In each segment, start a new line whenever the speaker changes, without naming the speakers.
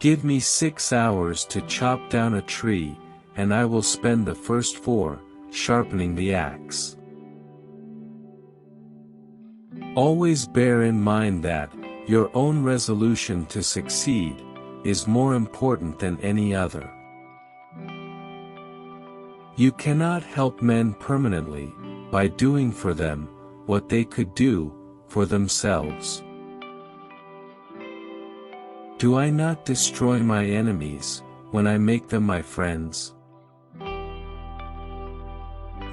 Give me 6 hours to chop down a tree, and I will spend the first 4, sharpening the axe. Always bear in mind that, your own resolution to succeed, is more important than any other. You cannot help men permanently, by doing for them, what they could do, for themselves. Do I not destroy my enemies, when I make them my friends?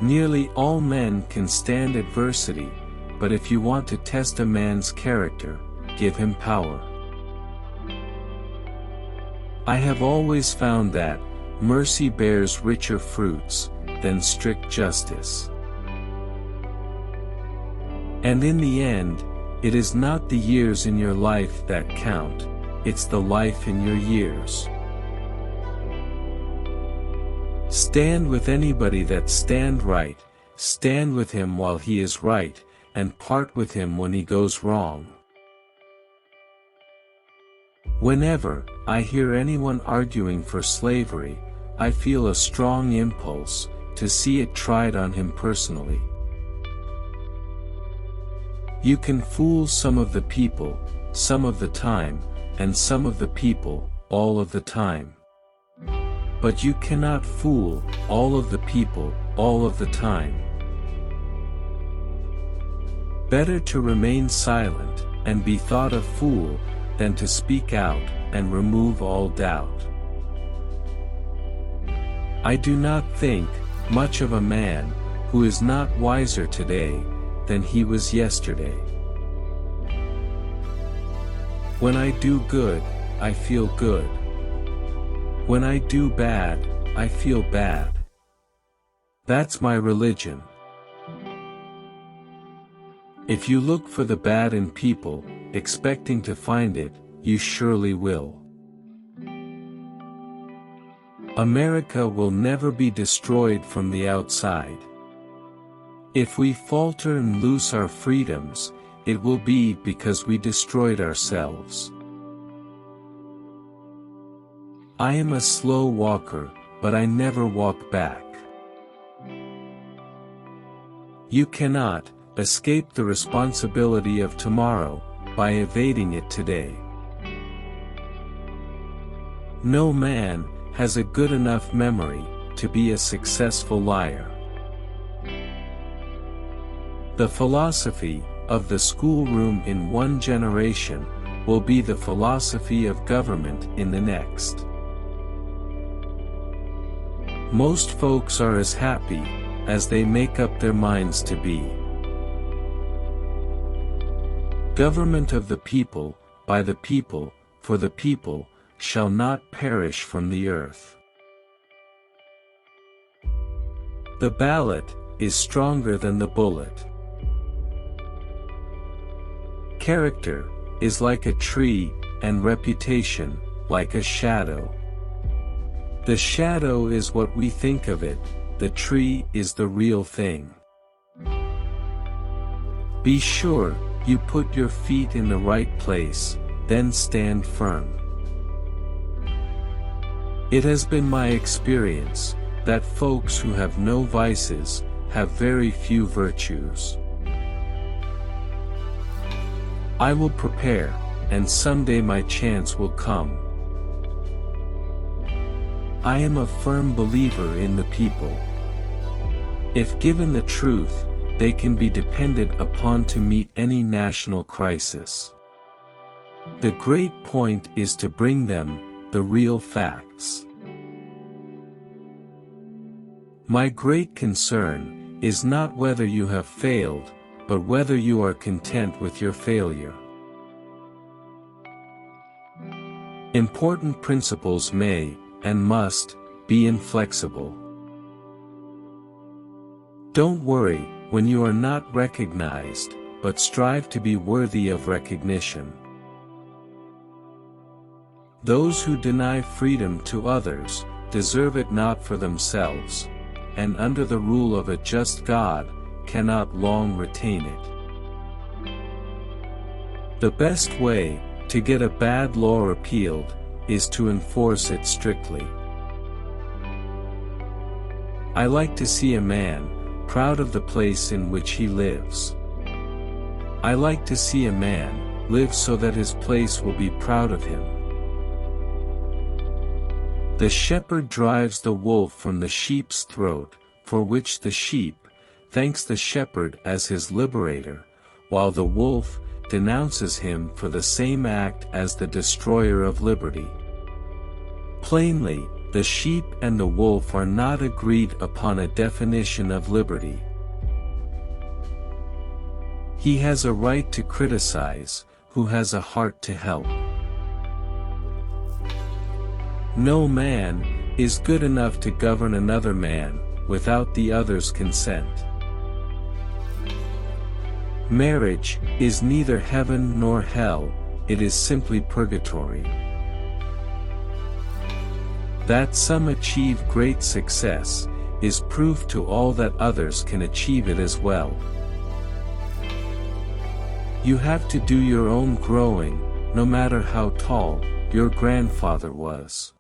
Nearly all men can stand adversity, but if you want to test a man's character, give him power. I have always found that, mercy bears richer fruits, than strict justice. And in the end, it is not the years in your life that count, it's the life in your years. Stand with anybody that stand right, stand with him while he is right, and part with him when he goes wrong. Whenever I hear anyone arguing for slavery, I feel a strong impulse to see it tried on him personally. You can fool some of the people, some of the time, and some of the people, all of the time. But you cannot fool all of the people, all of the time. Better to remain silent, and be thought a fool, than to speak out, and remove all doubt. I do not think much of a man, who is not wiser today, than he was yesterday. When I do good, I feel good. When I do bad, I feel bad. That's my religion. If you look for the bad in people, expecting to find it, you surely will. America will never be destroyed from the outside. If we falter and lose our freedoms, it will be because we destroyed ourselves. I am a slow walker, but I never walk back. You cannot escape the responsibility of tomorrow by evading it today. No man has a good enough memory to be a successful liar. The philosophy of the schoolroom in one generation will be the philosophy of government in the next. Most folks are as happy as they make up their minds to be. Government of the people, by the people, for the people, shall not perish from the earth. The ballot is stronger than the bullet. Character is like a tree, and reputation, like a shadow. The shadow is what we think of it, the tree is the real thing. Be sure you put your feet in the right place, then stand firm. It has been my experience that folks who have no vices have very few virtues. I will prepare, and someday my chance will come. I am a firm believer in the people. If given the truth, they can be depended upon to meet any national crisis. The great point is to bring them the real facts. My great concern is not whether you have failed, but whether you are content with your failure. Important principles may, and must, be inflexible. Don't worry when you are not recognized, but strive to be worthy of recognition. Those who deny freedom to others, deserve it not for themselves, and under the rule of a just God, cannot long retain it. The best way to get a bad law repealed is to enforce it strictly. I like to see a man proud of the place in which he lives. I like to see a man live so that his place will be proud of him. The shepherd drives the wolf from the sheep's throat, for which the sheep thanks the shepherd as his liberator, while the wolf denounces him for the same act as the destroyer of liberty. Plainly, the sheep and the wolf are not agreed upon a definition of liberty. He has a right to criticize, who has a heart to help. No man is good enough to govern another man without the other's consent. Marriage is neither heaven nor hell, it is simply purgatory. That some achieve great success is proof to all that others can achieve it as well. You have to do your own growing, no matter how tall your grandfather was.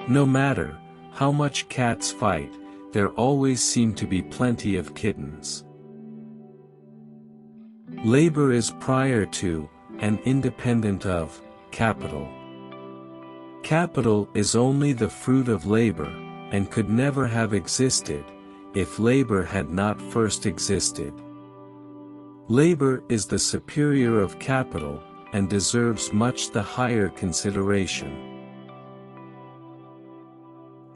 No matter how much cats fight, there always seem to be plenty of kittens. Labor is prior to, and independent of, capital. Capital is only the fruit of labor, and could never have existed, if labor had not first existed. Labor is the superior of capital, and deserves much the higher consideration.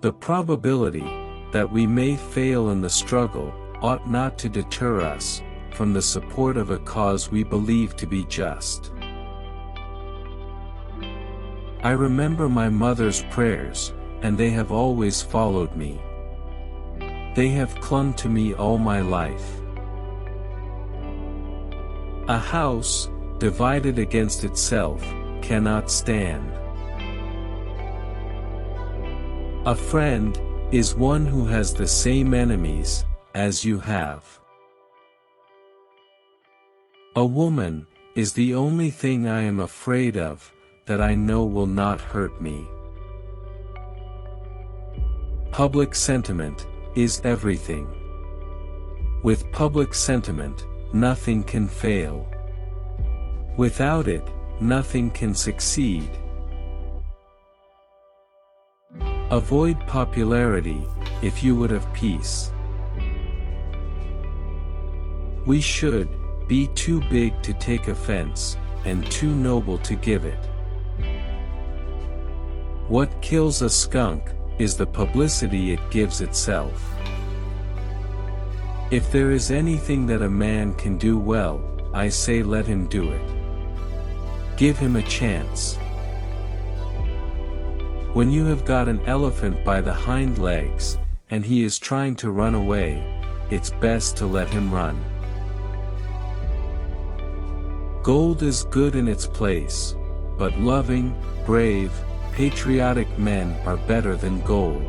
The probability that we may fail in the struggle ought not to deter us from the support of a cause we believe to be just. I remember my mother's prayers, and they have always followed me. They have clung to me all my life. A house, divided against itself, cannot stand. A friend is one who has the same enemies as you have. A woman is the only thing I am afraid of, that I know will not hurt me. Public sentiment is everything. With public sentiment, nothing can fail. Without it, nothing can succeed. Avoid popularity, if you would have peace. We should be too big to take offense, and too noble to give it. What kills a skunk is the publicity it gives itself. If there is anything that a man can do well, I say let him do it. Give him a chance. When you have got an elephant by the hind legs, and he is trying to run away, it's best to let him run. Gold is good in its place, but loving, brave, patriotic men are better than gold.